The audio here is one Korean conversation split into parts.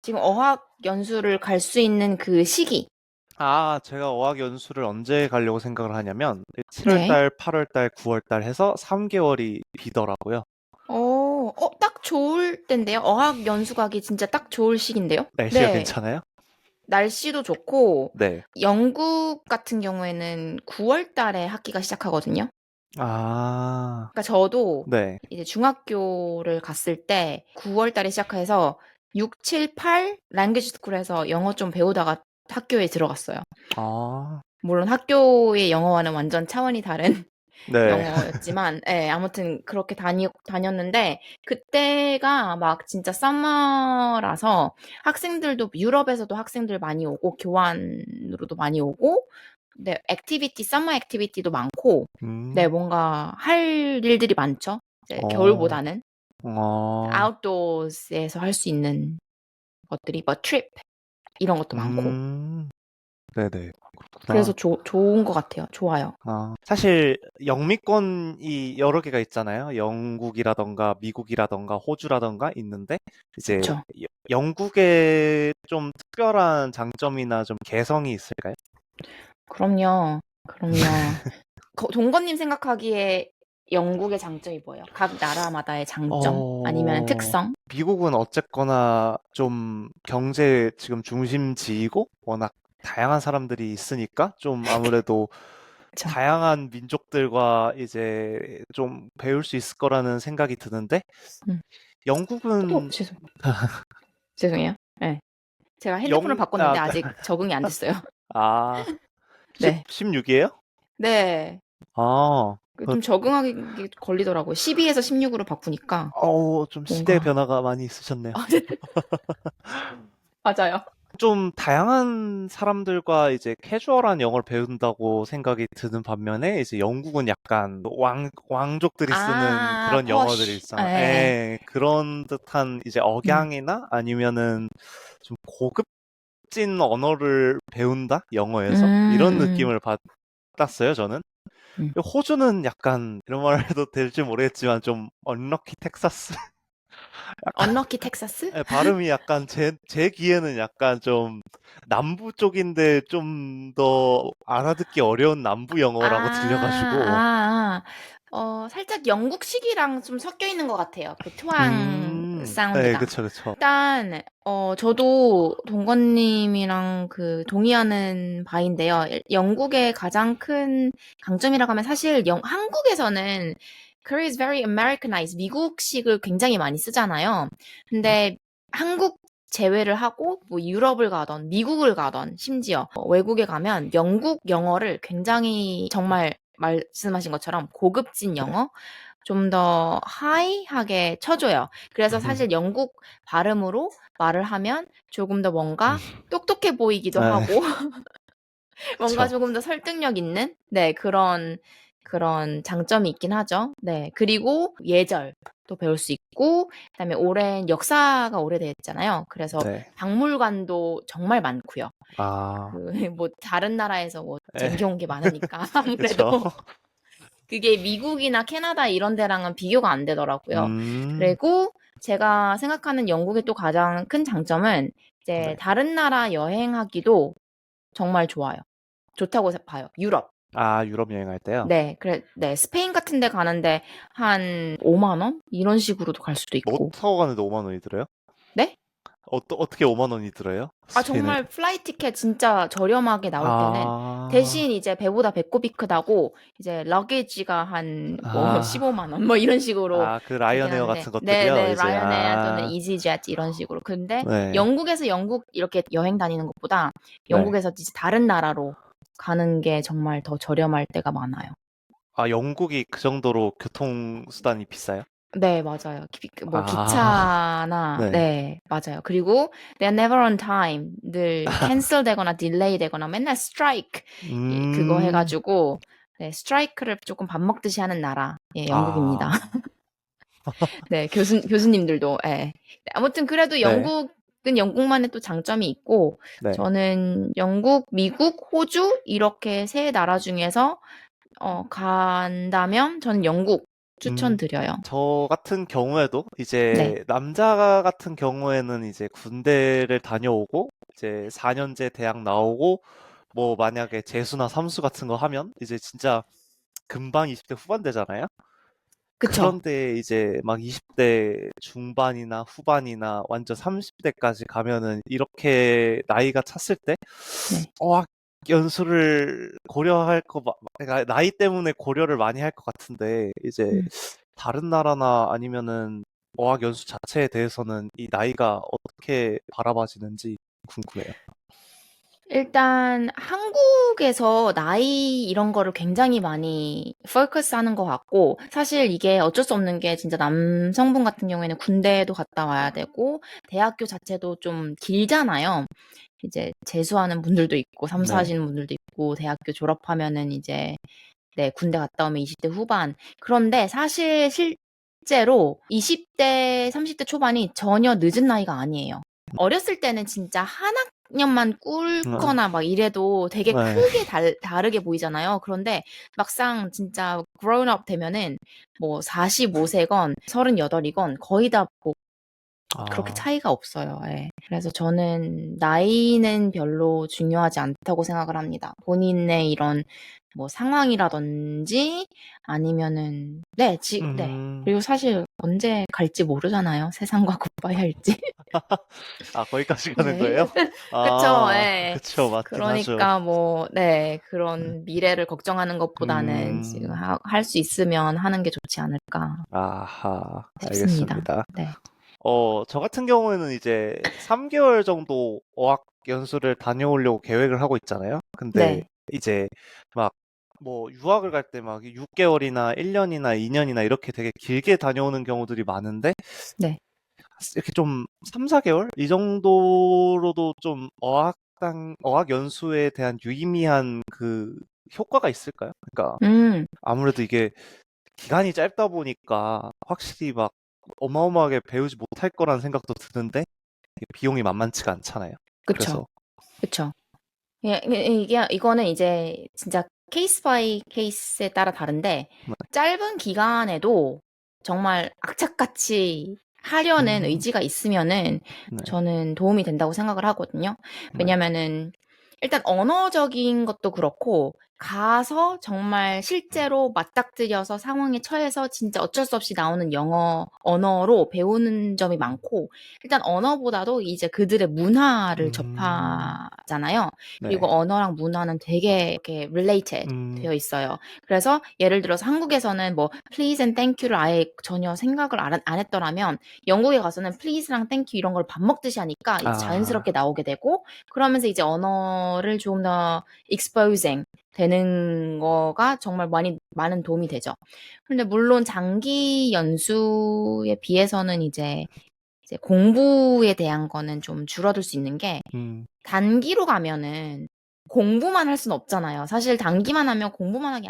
지금 어학 연수를 갈 수 있는 그 시기. 제가 어학 연수를 언제 가려고 생각을 하냐면, 네. 7월달, 8월달, 9월달 해서 3개월이 비더라고요. 딱 좋을 텐데요. 어학 연수 가기 진짜 딱 좋을 시기인데요. 날씨가 네. 괜찮아요? 날씨도 좋고, 네. 영국 같은 경우에는 9월 달에 학기가 시작하거든요. 아, 그러니까 저도 네. 이제 중학교를 갔을 때 9월 달에 시작해서 6, 7, 8 랭귀지 스쿨에서 영어 좀 배우다가 학교에 들어갔어요. 아, 물론 학교의 영어와는 완전 차원이 다른 네. 영어였지만, 예, 아무튼 그렇게 다녔는데, 그때가 막 진짜 썸머라서 학생들도, 유럽에서도 학생들 많이 오고, 교환으로도 많이 오고, 네, 서머 액티비티도 많고, 네, 음, 뭔가 할 일들이 많죠. 이제 어, 겨울보다는. 어, 아웃도어스에서 할 수 있는 것들이, 뭐, 트립, 이런 것도 많고. 음, 네네. 그래서 그렇구나. 좋은 것 같아요. 좋아요. 사실 영미권이 여러 개가 있잖아요. 영국이라던가 미국이라던가 호주라던가 있는데 이제 그쵸. 영국의 좀 특별한 장점이나 좀 개성이 있을까요? 그럼요. 그럼요. 동건님 생각하기에 영국의 장점이 뭐예요? 각 나라마다의 장점? 아니면 어, 특성? 미국은 어쨌거나 좀 경제 지금 중심지이고 워낙 다양한 사람들이 있으니까 좀 아무래도 그쵸. 다양한 민족들과 이제 좀 배울 수 있을 거라는 생각이 드는데 음. 영국은 죄송해요. 네. 제가 핸드폰을 영, 바꿨는데 아직 적응이 안 됐어요. 아, 네. 16이에요? 네. 아, 좀 적응하기 걸리더라고요. 12에서 16으로 바꾸니까 좀 시대 뭔가. 변화가 많이 있으셨네요. 맞아요. 좀 다양한 사람들과 이제 캐주얼한 영어를 배운다고 생각이 드는 반면에 이제 영국은 약간 왕족들이 쓰는 그런 영어들이 퍼쉬. 있잖아. 네. 그런 듯한 이제 음. 억양이나 아니면은 좀 고급진 언어를 배운다? 영어에서? 이런 음, 느낌을 받았어요, 저는. 음. 호주는 약간 이런 말 해도 될지 모르겠지만 좀 언럭키 텍사스? 언럭키 텍사스? 발음이 약간 제 귀에는 약간 좀 남부 쪽인데 좀 더 알아듣기 어려운 남부 영어라고 들려가지고. 살짝 영국식이랑 좀 섞여 있는 것 같아요. 그 투앙 네, 사운드가. 그쵸, 그쵸. 일단, 저도 동건님이랑 그 동의하는 바인데요. 영국의 가장 큰 강점이라고 하면 사실 한국에서는 Korea is very Americanized. 미국식을 굉장히 많이 쓰잖아요. 근데 한국 제외를 하고 뭐 유럽을 가던 미국을 가던 심지어 외국에 가면 영국 영어를 굉장히 정말 말씀하신 것처럼 고급진 네. 영어 좀 더 하이하게 쳐줘요. 그래서 사실 영국 발음으로 말을 하면 조금 더 음, 뭔가 똑똑해 보이기도 네, 하고 뭔가 그쵸. 조금 더 설득력 있는 네, 그런 장점이 있긴 하죠. 네. 그리고 예절도 배울 수 있고 그다음에 오랜 역사가 오래됐잖아요. 그래서 네. 박물관도 정말 많고요. 그 아, 뭐 다른 나라에서 뭐 네, 쟁겨온 게 많으니까 아무래도 그쵸. 그게 미국이나 캐나다 이런 데랑은 비교가 안 되더라고요. 음, 그리고 제가 생각하는 영국의 또 가장 큰 장점은 이제 네. 다른 나라 여행하기도 정말 좋아요. 좋다고 봐요. 유럽. 유럽 여행할 때요? 네, 네, 스페인 같은 데 가는데 한 5만 원? 이런 식으로도 갈 수도 뭐 있고. 타고 가는데 5만 원이 들어요? 네? 어떻게 5만 원이 들어요? 스페인을? 정말 플라이 티켓 진짜 저렴하게 나올 때는 아, 대신 이제 배보다 배꼽이 크다고 이제 러게지가 한 뭐 아, 15만 원 뭐 이런 식으로 그 되긴 라이언에어 하는데 같은 것들이요, 네네 이제. 라이언에어 또는 이지젯 이런 식으로 근데 네, 영국에서 영국 이렇게 여행 다니는 것보다 네. 영국에서 이제 다른 나라로 가는 게 정말 더 저렴할 때가 많아요. 영국이 그 정도로 교통수단이 비싸요? 네, 맞아요. 뭐 아, 기차나 네. 네, 맞아요. 그리고 they're never on time. 늘 캔슬 되거나 딜레이 되거나 맨날 스트라이크 그거 음, 해가지고 네, 스트라이크를 조금 밥 먹듯이 하는 나라 예, 영국입니다. 아, 네, 교수님들도 예. 네, 아무튼 그래도 네, 영국은 영국만의 또 장점이 있고 네. 저는 영국, 미국, 호주 이렇게 세 나라 중에서 간다면 저는 영국 추천드려요. 저 같은 경우에도 네. 이제 남자 같은 경우에는 이제 군대를 다녀오고 이제 4년제 대학 나오고 뭐 만약에 재수나 삼수 같은 거 하면 이제 진짜 금방 20대 후반 되잖아요. 그쵸? 그런데 이제 막 20대 중반이나 후반이나 완전 30대까지 가면은 이렇게 나이가 찼을 때 네. 어학 연수를 고려할 그러니까 나이 때문에 고려를 많이 할 것 같은데 이제 음. 다른 나라나 아니면은 어학 연수 자체에 대해서는 이 나이가 어떻게 바라봐지는지 궁금해요. 일단 한국에서 나이 이런 거를 굉장히 많이 포커스 하는 것 같고, 사실 이게 어쩔 수 없는 게 진짜 남성분 같은 경우에는 군대도 갔다 와야 되고, 대학교 자체도 좀 길잖아요. 이제 재수하는 분들도 있고, 네. 삼수하시는 분들도 있고, 대학교 졸업하면은 이제, 네, 군대 갔다 오면 20대 후반. 그런데 사실 실제로 20대, 30대 초반이 전혀 늦은 나이가 아니에요. 어렸을 때는 진짜 한 학년만 네. 꿇거나 막 이래도 되게 네. 크게 다르게 보이잖아요. 그런데 막상 진짜 grown up 되면은 뭐 45세건 38이건 거의 다 뭐 그렇게 아, 차이가 없어요. 예. 그래서 저는 나이는 별로 중요하지 않다고 생각을 합니다. 본인의 이런 뭐 상황이라든지 아니면은 네. 음, 그리고 사실 언제 갈지 모르잖아요. 세상과 굿바이 할지. 아, 거기까지 가는 네. 거예요? 그쵸. 아, 예. 그쵸, 맞긴 하죠. 그러니까 뭐 네. 네. 그런 미래를 걱정하는 것보다는 지금 음, 할 수 있으면 하는 게 좋지 않을까 아하, 싶습니다. 알겠습니다. 네. 저 같은 경우에는 이제 3개월 정도 어학 연수를 다녀오려고 계획을 하고 있잖아요. 근데 네. 이제 막 뭐 유학을 갈 때 막 6개월이나 1년이나 2년이나 이렇게 되게 길게 다녀오는 경우들이 많은데 네. 이렇게 좀 3, 4개월 이 정도로도 좀 어학 연수에 대한 유의미한 그 효과가 있을까요? 그러니까 음. 아무래도 이게 기간이 짧다 보니까 확실히 막 어마어마하게 배우지 못할 거라는 생각도 드는데 이게 비용이 만만치가 않잖아요. 그쵸. 그래서 그쵸. 이거는 이제 진짜 케이스 바이 케이스에 따라 다른데, 네. 짧은 기간에도 정말 악착같이 하려는 음, 의지가 있으면은 네. 저는 도움이 된다고 생각을 하거든요. 네. 왜냐면은 일단 언어적인 것도 그렇고, 가서 정말 실제로 맞닥뜨려서 상황에 처해서 진짜 어쩔 수 없이 나오는 언어로 배우는 점이 많고, 일단 언어보다도 이제 그들의 문화를 음, 접하잖아요. 그리고 네. 언어랑 문화는 되게 이렇게 related 음, 되어 있어요. 그래서 예를 들어서 한국에서는 뭐 please and thank you를 아예 전혀 생각을 안 했더라면 영국에 가서는 please랑 thank you 이런 걸 밥 먹듯이 하니까 이제 자연스럽게 아, 나오게 되고, 그러면서 이제 언어를 조금 더 exposing 되는 거가 정말 많은 도움이 되죠. 그런데 물론 장기 연수에 비해서는 이제 공부에 대한 거는 좀 줄어들 수 있는 게, 음, 단기로 가면은 공부만 할 수는 없잖아요. 사실 단기만 하면 공부만 하기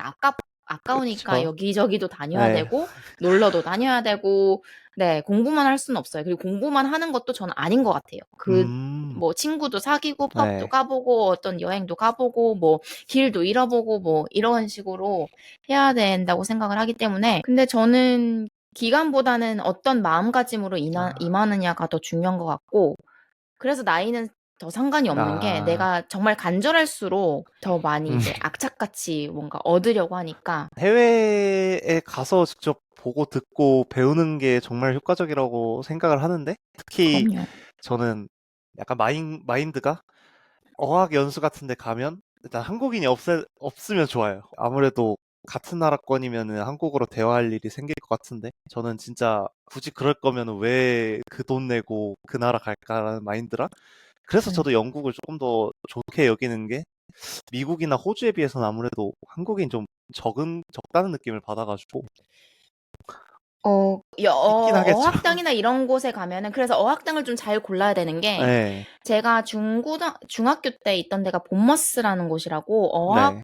아까우니까 그쵸. 여기저기도 다녀야 네. 되고, 놀러도 다녀야 되고, 네, 공부만 할 수는 없어요. 그리고 공부만 하는 것도 저는 아닌 것 같아요. 음, 뭐, 친구도 사귀고, 펍도 네. 가보고, 어떤 여행도 가보고, 뭐, 길도 잃어보고, 뭐, 이런 식으로 해야 된다고 생각을 하기 때문에. 근데 저는 기간보다는 어떤 마음가짐으로 아, 임하느냐가 더 중요한 것 같고, 그래서 나이는 더 상관이 없는 게, 아, 내가 정말 간절할수록 더 많이 음. 이제 악착같이 뭔가 얻으려고 하니까. 해외에 가서 직접 보고 듣고 배우는 게 정말 효과적이라고 생각을 하는데, 특히 그럼요. 저는 약간 마인드가 어학 연수 같은 데 가면 일단 한국인이 없으면 좋아요. 아무래도 같은 나라권이면은 한국어로 대화할 일이 생길 것 같은데, 저는 진짜 굳이 그럴 거면 왜 그 돈 내고 그 나라 갈까라는 마인드라. 그래서 네. 저도 영국을 조금 더 좋게 여기는 게 미국이나 호주에 비해서는 아무래도 한국인 좀 적다는 느낌을 받아가지고 있긴 하겠죠. 어학당이나 이런 곳에 가면은, 그래서 어학당을 좀 잘 골라야 되는 게, 네, 제가 중학교 때 있던 데가 본머스라는 곳이라고, 네,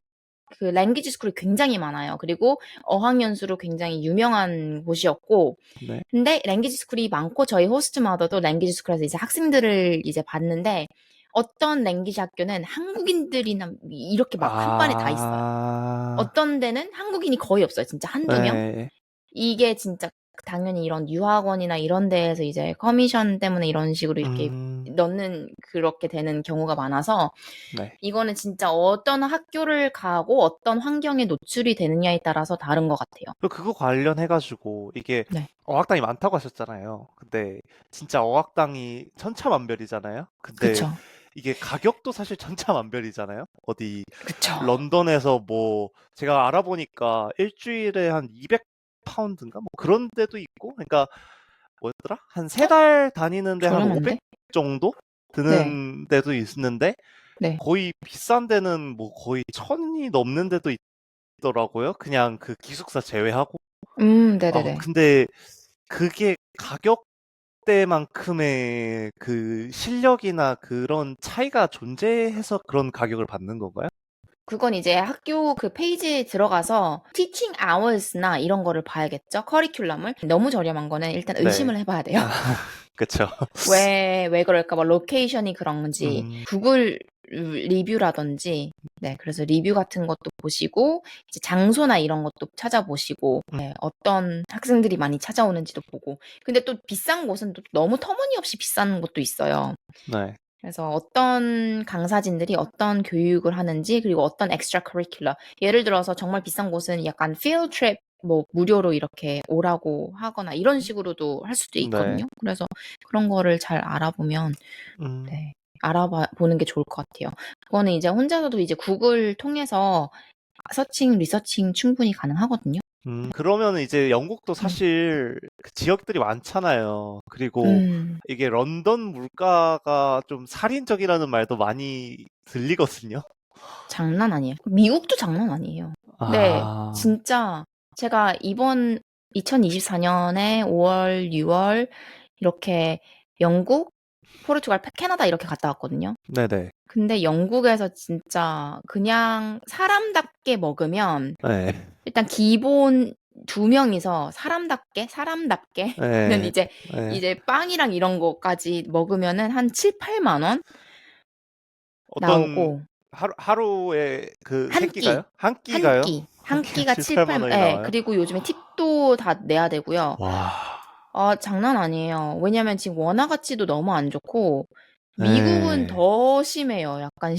랭귀지 스쿨이 굉장히 많아요. 그리고 어학연수로 굉장히 유명한 곳이었고, 네. 근데 랭귀지 스쿨이 많고, 저희 호스트 마더도 랭귀지 스쿨에서 이제 학생들을 이제 봤는데, 어떤 랭귀지 학교는 한국인들이나 이렇게 막 한 반에 다 있어요. 아, 어떤 데는 한국인이 거의 없어요. 진짜 한두 명? 네. 이게 진짜 당연히 이런 유학원이나 이런 데에서 이제 커미션 때문에 이런 식으로 이렇게 넣는 그렇게 되는 경우가 많아서 네. 이거는 진짜 어떤 학교를 가고 어떤 환경에 노출이 되느냐에 따라서 다른 것 같아요. 그리고 그거 관련해가지고 이게 네. 어학당이 많다고 하셨잖아요. 근데 진짜 어학당이 천차만별이잖아요. 근데 그쵸. 이게 가격도 사실 천차만별이잖아요. 어디 그쵸. 런던에서 뭐 제가 알아보니까 일주일에 한 200파운드인가 뭐 그런 데도 있고, 그러니까 뭐였더라? 한 3달 다니는데 한 500 저렴한데? 정도 네. 드는 데도 있는데 네. 거의 비싼 데는 뭐 거의 1000이 넘는 데도 있더라고요. 그냥 그 기숙사 제외하고. 네네네. 근데 그게 가격대만큼의 그 실력이나 그런 차이가 존재해서 그런 가격을 받는 건가요? 그건 이제 학교 그 페이지에 들어가서 teaching hours나 이런 거를 봐야겠죠. 커리큘럼을. 너무 저렴한 거는 일단 네. 의심을 해봐야 돼요. 아, 그쵸. 왜 그럴까? 뭐 로케이션이 그런 건지, 음, 구글 리뷰라든지, 네, 그래서 리뷰 같은 것도 보시고, 이제 장소나 이런 것도 찾아보시고, 네, 어떤 학생들이 많이 찾아오는지도 보고. 근데 또 비싼 곳은 또 너무 터무니없이 비싼 곳도 있어요. 네. 그래서 어떤 강사진들이 어떤 교육을 하는지, 그리고 어떤 엑스트라 커리큘러. 예를 들어서 정말 비싼 곳은 약간 field trip 뭐 무료로 이렇게 오라고 하거나 이런 식으로도 할 수도 네. 있거든요. 그래서 그런 거를 잘 알아보면 음, 네. 보는 게 좋을 것 같아요. 그거는 이제 혼자서도 이제 구글 통해서 서칭, 리서칭 충분히 가능하거든요. 그러면 이제 영국도 음. 사실 그 지역들이 많잖아요. 그리고 음. 이게 런던 물가가 좀 살인적이라는 말도 많이 들리거든요. 장난 아니에요. 미국도 장난 아니에요. 근데 아, 진짜 제가 이번 2024년에 5월, 6월 이렇게 영국, 포르투갈, 캐나다 이렇게 갔다 왔거든요. 네네. 근데 영국에서 진짜 그냥 사람답게 먹으면 네. 일단 기본 2명이서 사람답게는 네. 이제 네. 빵이랑 이런 거까지 먹으면은 한 7-8만 원 어떤 나오고 하루에 그 세 한 끼. 끼가요? 한 한 끼가요? 끼. 한 한 끼가 끼가 7, 7, 8만 8, 원이 예. 나와요? 그리고 요즘에 팁도 다 내야 되고요. 와. 장난 아니에요. 왜냐면 지금 원화 가치도 너무 안 좋고 미국은 네. 더 심해요. 약간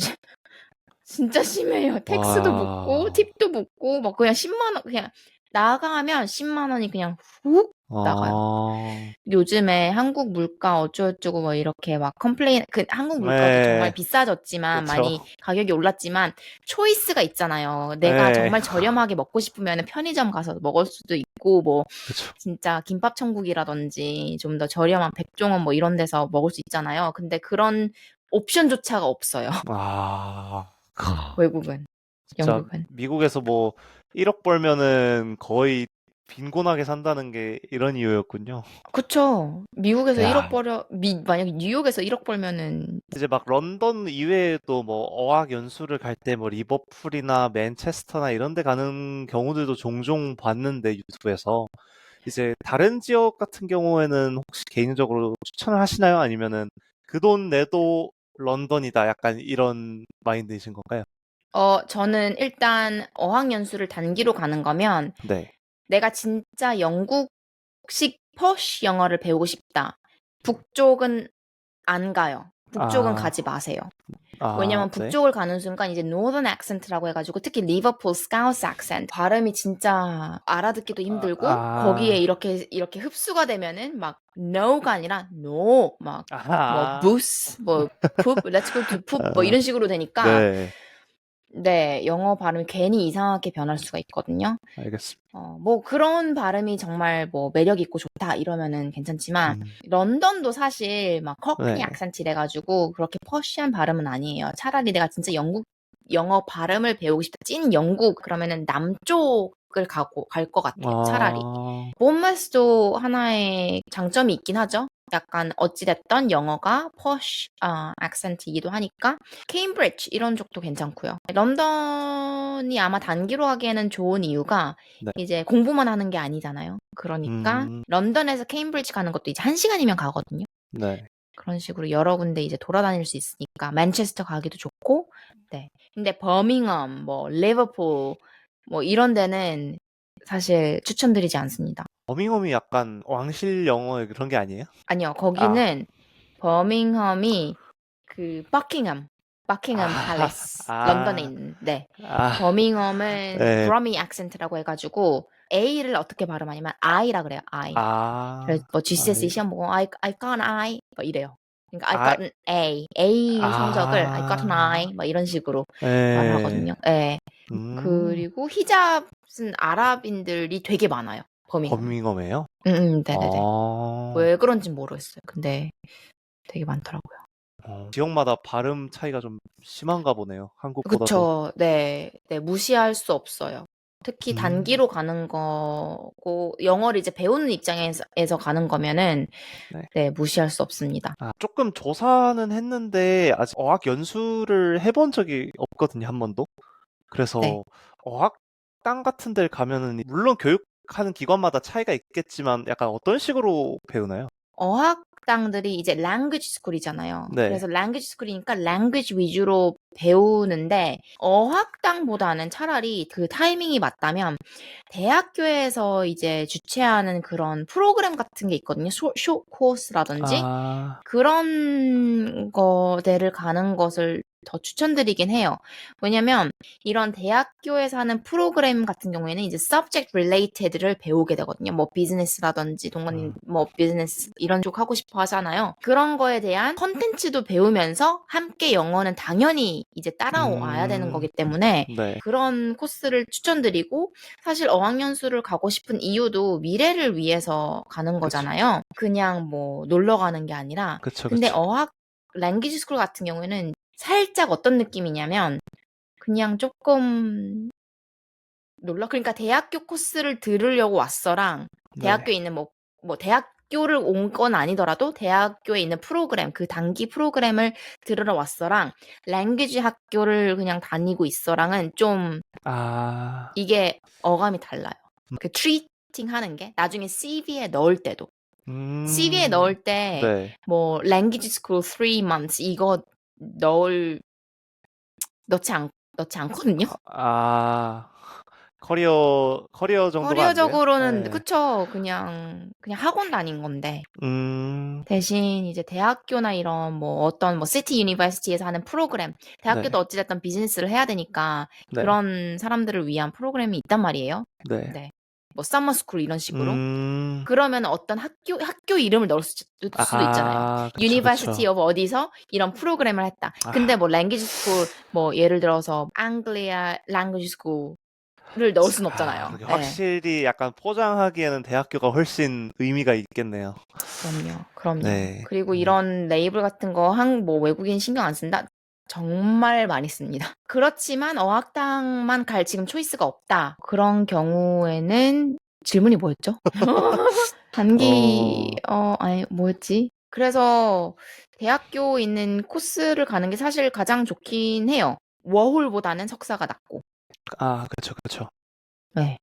진짜 심해요. 텍스도 붙고 와. 팁도 붙고 막 그냥 10만 원 그냥 나가면 10만 원이 그냥 훅 나가요. 아. 요즘에 한국 물가 어쩌고저쩌고 뭐 이렇게 막 컴플레인 한국 물가도 정말 네. 비싸졌지만 그쵸. 많이 가격이 올랐지만 초이스가 있잖아요. 내가 네. 정말 저렴하게 먹고 싶으면 편의점 가서 먹을 수도 있고 뭐 그쵸. 진짜 김밥 천국이라든지 좀 더 저렴한 백종원 뭐 이런 데서 먹을 수 있잖아요. 근데 그런 옵션조차가 없어요. 아. 외국은. 진짜 영국은. 미국에서 뭐 1억 벌면은 거의 빈곤하게 산다는 게 이런 이유였군요. 그쵸. 미국에서 1억 야, 만약에 뉴욕에서 1억 벌면은 이제 막 런던 이외에도 뭐 어학 연수를 갈 때 뭐 리버풀이나 맨체스터나 이런 데 가는 경우들도 종종 봤는데 유튜브에서 이제 다른 지역 같은 경우에는 혹시 개인적으로 추천을 하시나요? 아니면은 그 돈 내도 런던이다 약간 이런 마인드이신 건가요? 저는 일단 어학연수를 단기로 가는 거면 네. 내가 진짜 영국식 퍼쉬 영어를 배우고 싶다. 북쪽은 안 가요. 북쪽은 아, 가지 마세요. 아, 왜냐면 네. 북쪽을 가는 순간 이제 Northern accent라고 해가지고 특히 리버풀 스카우스 accent 발음이 진짜 알아듣기도 힘들고 거기에 아, 이렇게 흡수가 되면은 막 no가 아니라 no 막 뭐 아, boost 뭐 poop let's go to poop 뭐 아, 이런 식으로 되니까 네. 네, 영어 발음이 괜히 이상하게 변할 수가 있거든요. 알겠습니다. 뭐 그런 발음이 정말 뭐 매력 있고 좋다 이러면은 괜찮지만 런던도 사실 막 커크니 네. 악센트 이래가지고 그렇게 퍼시한 발음은 아니에요. 차라리 내가 진짜 영국 영어 발음을 배우고 싶다. 찐 영국 그러면은 남쪽을 갈 것 같아요. 차라리. 아, 본머스도 하나의 장점이 있긴 하죠. 약간 어찌됐던 영어가 악센트이기도 하니까 케임브리지 이런 쪽도 괜찮고요. 런던이 아마 단기로 하기에는 좋은 이유가 네. 이제 공부만 하는 게 아니잖아요. 그러니까 음, 런던에서 케임브리지 가는 것도 이제 1시간이면 가거든요. 네. 그런 식으로 여러 군데 이제 돌아다닐 수 있으니까 맨체스터 가기도 좋고 네. 근데 버밍엄, 뭐 리버풀 뭐 이런 데는 사실 추천드리지 않습니다. 버밍엄이 약간 왕실 영어 그런 게 아니에요? 아니요, 아, 거기는 버밍엄이 그 버킹엄 아, 팰리스, 런던에 아, 있는, 네. 아, 버밍엄은 네, 브러미 액센트라고 해가지고 A를 어떻게 발음하냐면 I라 그래요. I. 그래서 아, 뭐 아, GCSE 시험 보고 I got an I 뭐 이래요. 그러니까 I 아, got an A 성적을 I got an 아, I 뭐 이런 식으로 말을 네, 하거든요. 예. 음, 그리고 히잡은 아랍인들이 되게 많아요. 버밍엄에. 버밍엄이에요? 네네네. 어, 왜 그런지 모르겠어요. 근데 되게 많더라고요. 지역마다 발음 차이가 좀 심한가 보네요. 한국보다도. 그쵸. 네. 네, 무시할 수 없어요. 특히 음, 단기로 가는 거고, 영어를 이제 배우는 입장에서 가는 거면은, 네. 네, 무시할 수 없습니다. 아, 조금 조사는 했는데 아직 어학 연수를 해본 적이 없거든요, 한 번도. 네. 그래서 어학당 같은 데를 가면은 물론 교육하는 기관마다 차이가 있겠지만 약간 어떤 식으로 배우나요? 어학당들이 이제 language school이잖아요. 네. 그래서 language school이니까 language 위주로 배우는데, 어학당보다는 차라리 그 타이밍이 맞다면, 대학교에서 이제 주최하는 그런 프로그램 같은 게 있거든요. 쇼 코스라든지. 아, 그런 거대를 가는 것을 더 추천드리긴 해요. 왜냐면 이런 대학교에서 하는 프로그램 같은 경우에는 이제 subject related를 배우게 되거든요. 뭐 비즈니스라든지 동건님 음, 뭐 비즈니스 이런 쪽 하고 싶어 하잖아요. 그런 거에 대한 컨텐츠도 배우면서 함께 영어는 당연히 이제 따라와야 되는 거기 때문에 네. 그런 코스를 추천드리고 사실 어학연수를 가고 싶은 이유도 미래를 위해서 가는 그쵸. 거잖아요. 그냥 뭐 놀러 가는 게 아니라. 그쵸, 근데 그쵸. 어학 랭귀지 스쿨 같은 경우에는 살짝 어떤 느낌이냐면 그냥 조금 놀러 그러니까 대학교 코스를 들으려고 왔어랑 네. 대학교에 있는 뭐 대학교를 온 건 아니더라도 대학교에 있는 프로그램 그 단기 프로그램을 들으러 왔어랑 랭귀지 학교를 그냥 다니고 있어랑은 좀 아, 이게 어감이 달라요. 그 트리팅 하는 게 나중에 CV에 넣을 때도 CV에 넣을 때 네. 뭐 language school 3 months 이거 넣을 넣지 않 넣지 않거든요. 아, 커리어 정도가 안 돼요? 커리어적으로는 네. 그쵸. 그냥 학원 다닌 건데 음, 대신 이제 대학교나 이런 뭐 어떤 뭐 시티 유니버시티에서 하는 프로그램 대학교도 네. 어찌 됐든 비즈니스를 해야 되니까 네. 그런 사람들을 위한 프로그램이 있단 말이에요. 네. 네. 뭐 서머 스쿨 이런 식으로. 음, 그러면 어떤 학교 이름을 넣을 수도 있잖아요. 아, 그쵸, 유니버시티 그쵸. 오브 어디서 이런 프로그램을 했다. 근데 아, 뭐 랭귀지 스쿨 뭐 예를 들어서 앙글리아 랭귀지 스쿨을 넣을 순 없잖아요. 그게 예. 확실히 약간 포장하기에는 대학교가 훨씬 의미가 있겠네요. 그럼요. 네. 그리고 이런 레이블 같은 거 뭐 외국인 신경 안 쓴다? 정말 많이 씁니다. 그렇지만 어학당만 갈 지금 초이스가 없다. 그런 경우에는 질문이 뭐였죠? 단기, 어, 아니, 뭐였지? 그래서 대학교 있는 코스를 가는 게 사실 가장 좋긴 해요. 워홀보다는 석사가 낫고. 아, 그쵸, 그쵸. 네.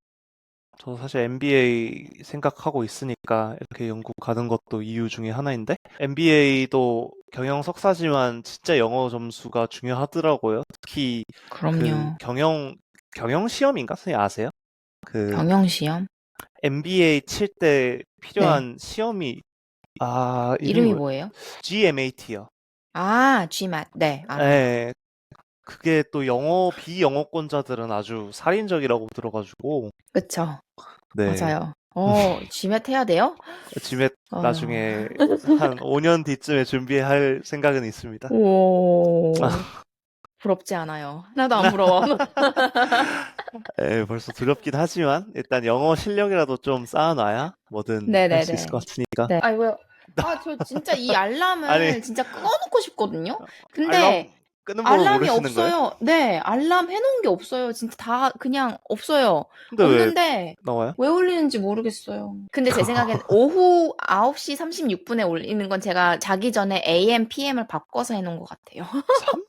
저도 사실 MBA 생각하고 있으니까 이렇게 영국 가는 것도 이유 중에 하나인데, MBA도 경영 석사지만 진짜 영어 점수가 중요하더라고요. 특히 그 그럼요. 경영 시험인가? 선생님 아세요? 그 경영시험? MBA 칠 때 네. 필요한 시험이, 아, 이름이 이름이 뭐예요? 뭐예요? GMAT요. 아, GMAT. 네, 알아요. 예, 그게 또 비영어권자들은 아주 살인적이라고 들어가지고, 그쵸. 네. 맞아요. GMAT 해야 돼요? 집에 어, 나중에 한 5년 뒤쯤에 준비할 생각은 있습니다. 오, 부럽지 않아요. 하나도 안 부러워. 에, 벌써 두렵긴 하지만 일단 영어 실력이라도 좀 쌓아놔야 뭐든 할 수 있을 네네네. 것 같으니까. 네. 왜요? 저 진짜 이 아니, 알람을 진짜 꺼놓고 싶거든요? 근데 알람 끄는 법을 알람이 모르시는 거예요? 없어요. 네, 알람 해놓은 게 없어요. 진짜 다 그냥 없어요. 근데 왜 없는데 나와요? 왜 울리는지 모르겠어요. 근데 제 생각엔 오후 9시 36분에 울리는 건 제가 자기 전에 AM, PM을 바꿔서 해놓은 것 같아요.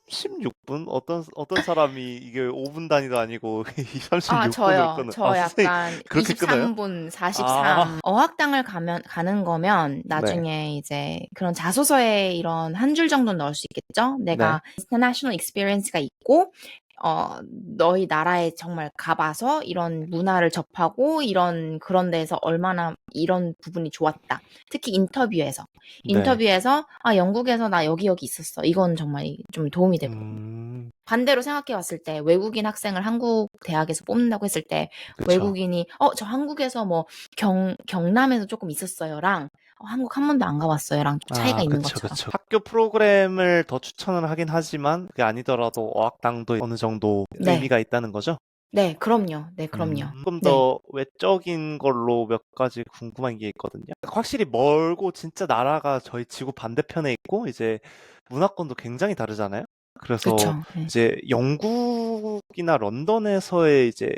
36분? 어떤 사람이 이게 5분 단위도 아니고 이 아, 36분으로 저요. 끊어? 아, 저 선생님 약간 그렇게 끊어요? 23분, 43. 아, 어학당을 가는 거면 네, 나중에 이제 그런 자소서에 이런 한 줄 정도는 넣을 수 있겠죠? 네, 내가 international experience가 있고 너희 나라에 정말 가봐서 이런 문화를 접하고 그런 데서 얼마나 이런 부분이 좋았다. 특히 인터뷰에서. 네. 영국에서 나 여기 있었어. 이건 정말 좀 도움이 되거든요. 반대로 생각해 봤을 때 외국인 학생을 한국 대학에서 뽑는다고 했을 때 그쵸. 외국인이 저 한국에서 뭐 경남에서 조금 있었어요랑 한국 한 번도 안 가봤어요랑 좀 차이가 있는 그쵸, 것처럼. 그쵸. 학교 프로그램을 더 추천을 하긴 하지만 그게 아니더라도 어학당도 어느 정도 네. 의미가 있다는 거죠? 네, 그럼요. 네, 그럼요. 조금 네. 더 외적인 걸로 몇 가지 궁금한 게 있거든요. 확실히 멀고 진짜 나라가 저희 지구 반대편에 있고 이제 문화권도 굉장히 다르잖아요. 그래서 그쵸. 네. 이제 영국이나 런던에서의 이제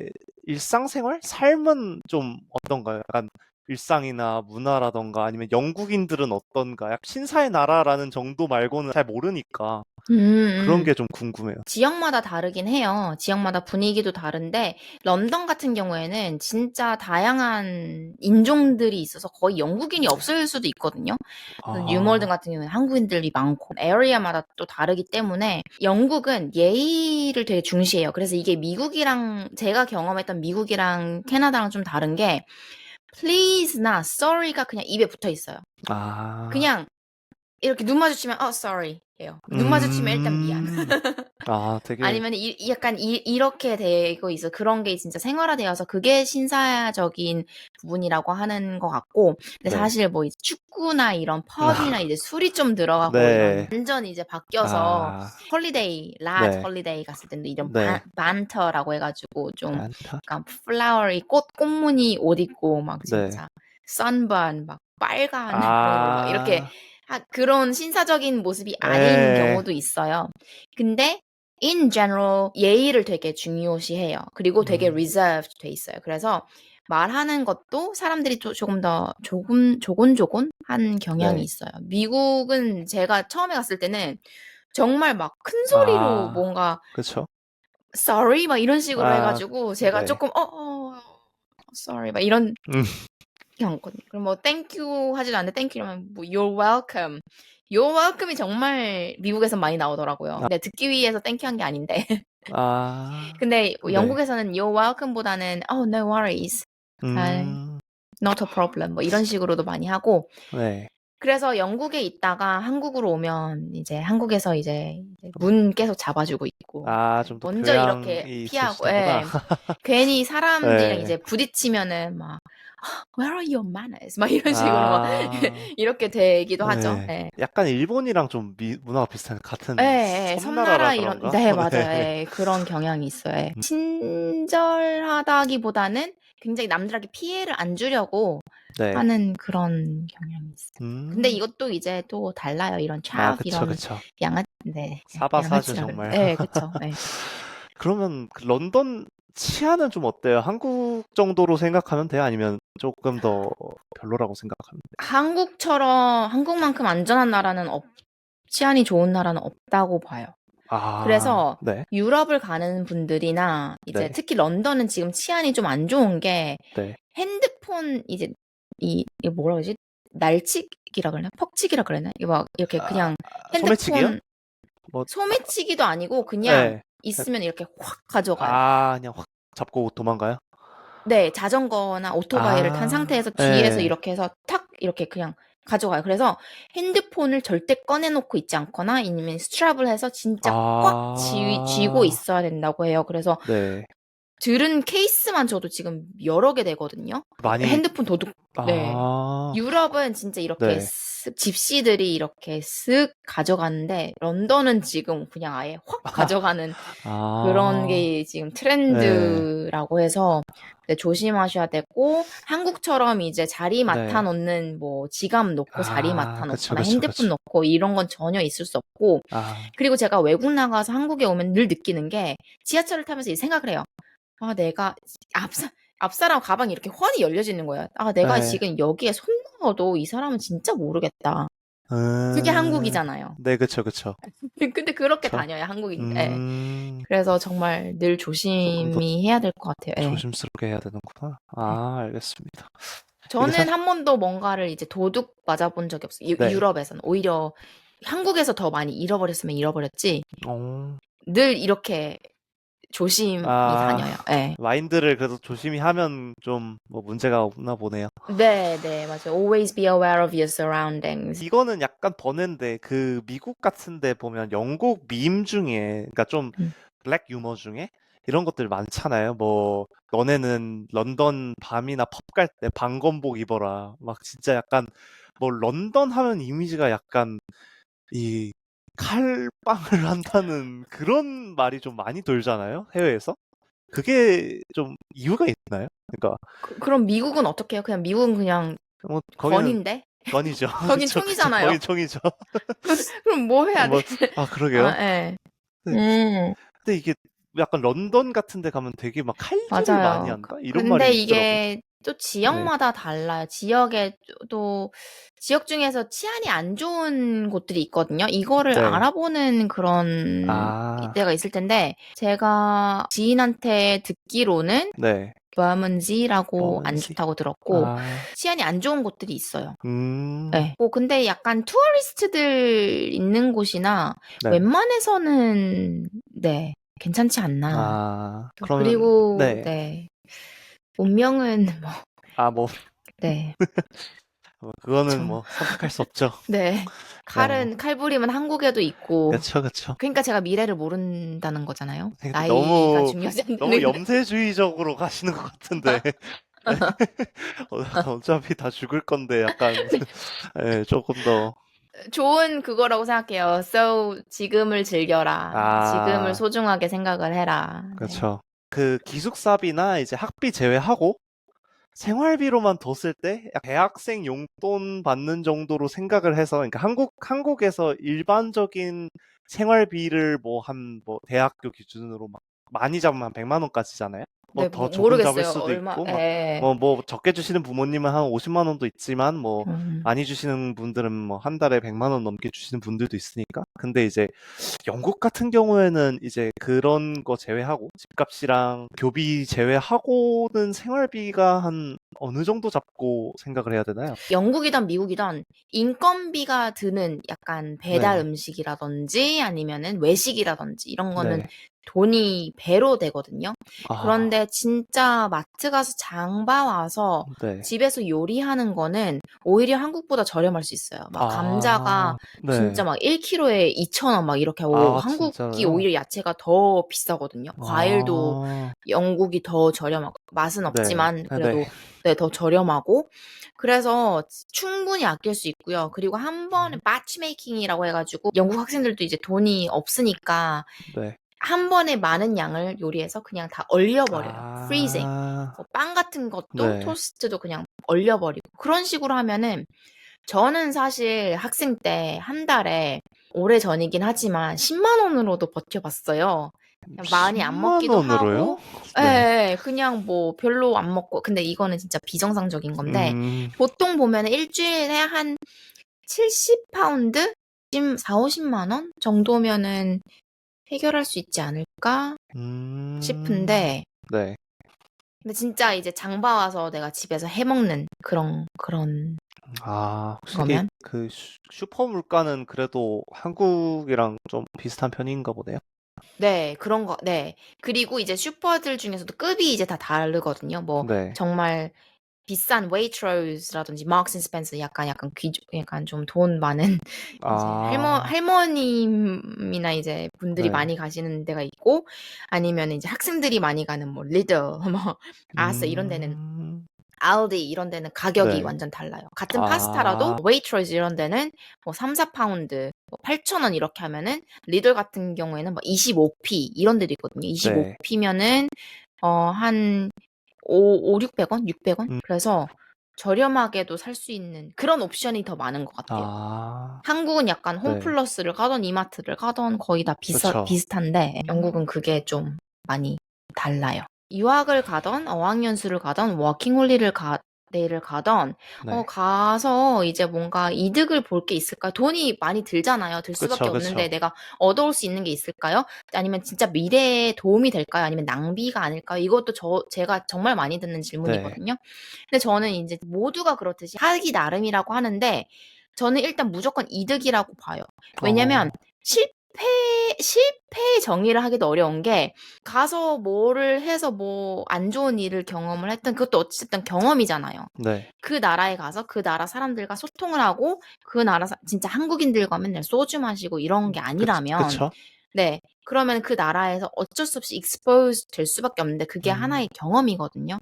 일상생활? 삶은 좀 어떤가요? 약간 일상이나 문화라던가 아니면 영국인들은 어떤가? 약 신사의 나라라는 정도 말고는 잘 모르니까 음, 그런 음. 게 좀 궁금해요. 지역마다 다르긴 해요. 지역마다 분위기도 다른데, 런던 같은 경우에는 진짜 다양한 인종들이 있어서 거의 영국인이 없을 수도 있거든요. 뉴멀든 아, 같은 경우는 한국인들이 많고, 에리아마다 또 다르기 때문에, 영국은 예의를 되게 중시해요. 그래서 이게 제가 경험했던 미국이랑 캐나다랑 좀 다른 게, please나 sorry가 그냥 입에 붙어 있어요. 아, 그냥 이렇게 눈 마주치면 sorry 해요. 눈 마주치면 일단 미안. 음. 되게, 아니면 약간 이렇게 되고 있어. 그런 게 진짜 생활화되어서 그게 신사적인 부분이라고 하는 것 같고. 근데 네. 사실 뭐 이제 축구나 이런 펍이나 이제 술이 좀 들어가고 이런 네. 완전 이제 바뀌어서 아, 라드 네. 홀리데이 갔을 때도 이런 네. 반터라고 해가지고 좀 많다. 약간 플라워리 꽃무늬 옷 입고 막 네. 진짜 선번 막 빨간 그런 걸로 막 이렇게 아, 그런 신사적인 모습이 아닌 예. 경우도 있어요. 근데 in general 예의를 되게 중요시해요. 그리고 되게 음, reserved 돼 있어요. 그래서 말하는 것도 사람들이 조금 더 조곤조곤한 경향이 네. 있어요. 미국은 제가 처음에 갔을 때는 정말 막 큰 소리로 아, 뭔가 그쵸. sorry 막 이런 식으로 아, 해가지고 제가 네. 조금 sorry 막 이런 음, 게 많거든요. 그럼 뭐 thank you 하지도 않는데 thank you 이러면 뭐 you're welcome. you're welcome이 정말 미국에서 많이 나오더라고요. 아, 근데 듣기 위해서 thank you 한 게 아닌데. 근데 뭐 네. 영국에서는 you're welcome보다는 no worries. 잘 음, not a problem 뭐 이런 식으로도 많이 하고 네. 그래서 영국에 있다가 한국으로 오면 이제 한국에서 이제 문 계속 잡아주고 있고 좀 더 먼저 이렇게 교양이 피하고 있으시다구나. 괜히 사람들이랑 네. 이제 부딪히면은 막 Where are your manners? 막 이런 식으로 막 아, 이렇게 되기도 하죠. 네. 예. 약간 일본이랑 좀 문화가 비슷한, 예, 같은 예. 섬나라라 섬나라 이런 그런가? 네, 맞아요. 네. 예. 그런 경향이 있어요. 예. 친절하다기보다는 굉장히 남들에게 피해를 안 주려고 네. 하는 그런 경향이 있어요. 근데 음, 이것도 이제 또 달라요. 이런 child 그쵸, 이런 그쵸. 네. 사바사죠, 양아치라 그래. 정말. 예, 그쵸. 예. 그러면 그 런던 치안은 좀 어때요? 한국 정도로 생각하면 돼요? 아니면 조금 더 별로라고 생각하면 돼요? 한국만큼 안전한 나라는 치안이 좋은 나라는 없다고 봐요. 그래서 네. 유럽을 가는 분들이나 이제 네. 특히 런던은 지금 치안이 좀 안 좋은 게 네. 핸드폰 이제 이게 뭐라 그러지? 날치기라 그러나? 퍽치기라 그러나? 이게 막 이렇게 아, 그냥 소매치기요? 핸드폰 뭐, 소매치기도 아니고 그냥 네. 있으면 이렇게 확 가져가요. 그냥 확 잡고 도망가요? 네, 자전거나 오토바이를 탄 상태에서 뒤에서 네. 이렇게 해서 탁 이렇게 그냥 가져가요. 그래서 핸드폰을 절대 꺼내놓고 있지 않거나 아니면 스트랩을 해서 진짜 꽉 쥐고 아, 있어야 된다고 해요. 그래서 네. 들은 케이스만 저도 지금 여러 개 되거든요. 많이, 핸드폰 도둑, 네. 아, 유럽은 진짜 이렇게 네. 집시들이 이렇게 쓱 가져가는데 런던은 지금 그냥 아예 확 가져가는 그런 아, 게 지금 네. 트렌드라고 해서 네, 조심하셔야 되고 한국처럼 이제 자리 맡아 네. 놓는 뭐 지갑 놓고 자리 맡아 그쵸, 놓거나 그쵸, 핸드폰 그쵸. 놓고 이런 건 전혀 있을 수 없고 아, 그리고 제가 외국 나가서 한국에 오면 늘 느끼는 게 지하철을 타면서 이 생각을 해요. 내가 앞사람 가방이 이렇게 훤히 열려져 있는 거예요. 내가 네. 지금 여기에 손 넣어도 이 사람은 진짜 모르겠다. 그게 한국이잖아요. 네, 그쵸, 그쵸. 근데 그렇게 그쵸. 다녀요, 한국인. 예. 음, 그래서 정말 늘 조금 더 조심히 해야 될 것 같아요. 예. 조심스럽게 해야 되는구나. 네. 알겠습니다. 이게 저는 사실, 한 번도 뭔가를 이제 도둑 맞아본 적이 없어요. 네. 유럽에서는. 오히려 한국에서 더 많이 잃어버렸으면 잃어버렸지. 어, 늘 이렇게 조심히 아, 다녀요. 예. 마인드를 그래도 조심히 하면 좀 뭐 문제가 없나 보네요. 네, 네, 맞아요. Always be aware of your surroundings. 이거는 약간 번외인데 그 미국 같은 데 보면 영국 밈 중에 그러니까 좀 음. 블랙 유머 중에 이런 것들 많잖아요. 뭐 너네는 런던 밤이나 펍 갈 때 방검복 입어라. 막 진짜 약간 뭐 런던 하면 이미지가 약간 이 칼빵을 한다는 그런 말이 좀 많이 돌잖아요. 해외에서. 그게 좀 이유가 있나요? 그러니까 그럼 미국은 어떻게 해요? 그냥 미국은 그냥 뭐 거기는 건인데? 건이죠. 거긴 그쵸, 그쵸. 거긴 총이잖아요. 총이죠. 그럼 뭐 해야 돼? 뭐, 아, 그러게요. 아, 예. 근데, 음, 근데 이게 약간 런던 같은 데 가면 되게 막 칼질을 많이 맞아요. 한다? 이런 근데 말이 있더라고요. 이게 또 네. 지역마다 달라요. 또 지역 중에서 치안이 안 좋은 곳들이 있거든요. 이거를 네. 알아보는 그런 아, 때가 있을 텐데, 제가 지인한테 듣기로는 네. 버먼지라고 안 버먼지. 좋다고 들었고, 아, 치안이 안 좋은 곳들이 있어요. 음, 네. 뭐, 근데 약간 투어리스트들 있는 곳이나 네. 웬만해서는, 네, 괜찮지 않나. 아, 그러면, 그리고, 네. 네, 운명은 뭐, 아, 뭐, 네, 그거는 좀, 뭐, 선택할 수 없죠. 네. 네. 칼부림은 한국에도 있고, 그쵸, 그쵸. 그러니까 제가 미래를 모른다는 거잖아요. 근데 나이가 너무, 중요하지 너무 않다는. 염세주의적으로 가시는 것 같은데. 약간 어차피 다 죽을 건데, 약간, 예, 조금 더, 좋은 그거라고 생각해요. So, 지금을 즐겨라. 지금을 아, 소중하게 생각을 해라. 네. 그렇죠. 그 기숙사비나 이제 학비 제외하고 생활비로만 뒀을 때 대학생 용돈 받는 정도로 생각을 해서 그러니까 한국에서 일반적인 생활비를 뭐 대학교 기준으로 막 많이 잡으면 한 100만 원까지잖아요. 뭐 네, 더 조금 잡을 모르겠어요. 수도 얼마, 있고 막 예. 뭐 적게 주시는 부모님은 한 50만 원도 있지만 뭐 음. 많이 주시는 분들은 뭐 한 달에 100만 원 넘게 주시는 분들도 있으니까. 근데 이제 영국 같은 경우에는 이제 그런 거 제외하고 집값이랑 교비 제외하고는 생활비가 한 어느 정도 잡고 생각을 해야 되나요? 영국이든 미국이든 인건비가 드는 약간 배달 네, 음식이라든지 아니면은 외식이라든지 이런 거는 네. 돈이 배로 되거든요. 아, 그런데 진짜 마트 가서 장 봐 와서 네. 집에서 요리하는 거는 오히려 한국보다 저렴할 수 있어요. 막 감자가 아, 진짜 네. 막 1kg에 2,000원 막 이렇게 하고 아, 한국이 진짜로요? 오히려 야채가 더 비싸거든요. 과일도 아, 영국이 더 저렴하고 맛은 네, 없지만 네. 그래도 네, 더 저렴하고 그래서 충분히 아낄 수 있고요. 그리고 한 번에 마치메이킹이라고 해가지고 영국 학생들도 이제 돈이 없으니까 네. 한 번에 많은 양을 요리해서 그냥 다 얼려버려요. 프리징. 아, 뭐 빵 같은 것도 네. 토스트도 그냥 얼려버리고 그런 식으로 하면은 저는 사실 학생 때 한 달에 오래전이긴 하지만 10만 원으로도 버텨봤어요. 그냥 많이 안 10만 먹기도 원으로요? 하고, 네. 예, 그냥 뭐 별로 안 먹고, 근데 이거는 진짜 비정상적인 건데, 음, 보통 보면 일주일에 한 70파운드? 4, 50만 원 정도면은 해결할 수 있지 않을까 음, 싶은데, 네. 근데 진짜 이제 장 봐와서 내가 집에서 해먹는 그런 아, 확실히 거면? 그 슈퍼 물가는 그래도 한국이랑 좀 비슷한 편인가 보네요. 네, 그런 거, 네. 그리고 이제 슈퍼들 중에서도 급이 이제 다 다르거든요. 뭐, 네. 정말 비싼 웨이트로스라든지 마크스 앤 스펜서 약간 약간 좀 돈 많은 이제 아, 할머님이나 이제 분들이 네. 많이 가시는 데가 있고 아니면 이제 학생들이 많이 가는 뭐 리들 뭐 아스 이런 데는 음, 알디 이런 데는 가격이 네. 완전 달라요. 같은 파스타라도 아, 웨이트로스 이런 데는 뭐 3, 4파운드 뭐 8,000원 이렇게 하면은 리들 같은 경우에는 뭐 25p 이런 데도 있거든요. 네. 25p면은 한 600원? 600원? 음, 그래서 저렴하게도 살 수 있는 그런 옵션이 더 많은 것 같아요. 아, 한국은 약간 네. 홈플러스를 가던 이마트를 가던 거의 다 그쵸. 비슷한데 영국은 그게 좀 많이 달라요. 유학을 가던 어학연수를 가던 데이를 가던 네. 가서 이제 뭔가 이득을 볼 게 있을까요? 돈이 많이 들잖아요. 들 수밖에 그쵸, 없는데 그쵸. 내가 얻어올 수 있는 게 있을까요? 아니면 진짜 미래에 도움이 될까요? 아니면 낭비가 아닐까요? 이것도 제가 정말 많이 듣는 네. 질문이거든요. 근데 저는 이제 모두가 그렇듯이 하기 나름이라고 하는데 저는 일단 무조건 이득이라고 봐요. 왜냐면 어, 실패, 폐의 정의를 하기도 어려운 게 가서 뭐를 해서 뭐 안 좋은 일을 경험을 했든 그것도 어쨌든 경험이잖아요. 네. 그 나라에 가서 그 나라 사람들과 소통을 하고 그 나라 진짜 한국인들과 맨날 소주 마시고 이런 게 아니라면 그쵸? 네. 그러면 그 나라에서 어쩔 수 없이 expose 될 수밖에 없는데 그게 하나의 경험이거든요.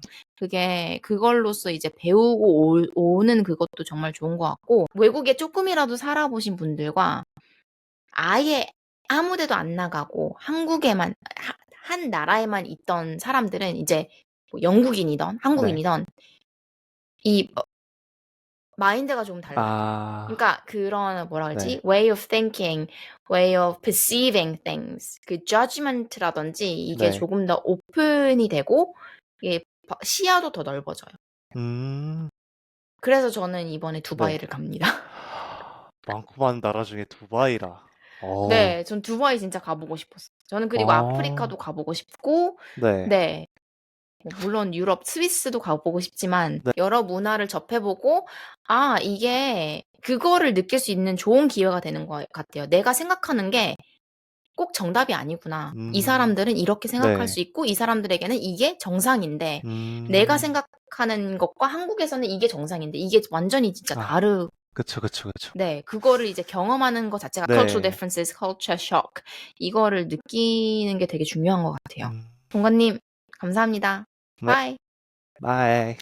그걸로써 이제 배우고 오는 그것도 정말 좋은 것 같고 외국에 조금이라도 살아보신 분들과 아예 아무 데도 안 나가고 한국에만 한 나라에만 있던 사람들은 이제 뭐 영국인이든 네. 한국인이든 이 마인드가 좀 달라요. 아, 그러니까 그런 뭐라 네. 그러지? way of thinking, way of perceiving things. 그 judgment라든지 이게 네. 조금 더 오픈이 되고 이게 시야도 더 넓어져요. 음, 그래서 저는 이번에 네. 두바이를 갑니다. 많고 많은 나라 중에 두바이라. 네, 전 두바이 진짜 가보고 싶었어요. 저는 그리고 아프리카도 가보고 싶고, 네. 네, 뭐 물론 유럽, 스위스도 가보고 싶지만 네. 여러 문화를 접해보고 아, 이게 그거를 느낄 수 있는 좋은 기회가 되는 것 같아요. 내가 생각하는 게 꼭 정답이 아니구나. 이 사람들은 이렇게 생각할 네. 수 있고 이 사람들에게는 이게 정상인데 내가 음, 생각하는 것과 한국에서는 이게 정상인데 이게 완전히 진짜 아, 다르 그쵸, 그쵸, 그쵸. 네, 그거를 이제 경험하는 것 자체가 cultural 네. differences, culture shock 이거를 느끼는 게 되게 중요한 것 같아요. 음, 동건님 감사합니다. 네. 바이. 바이.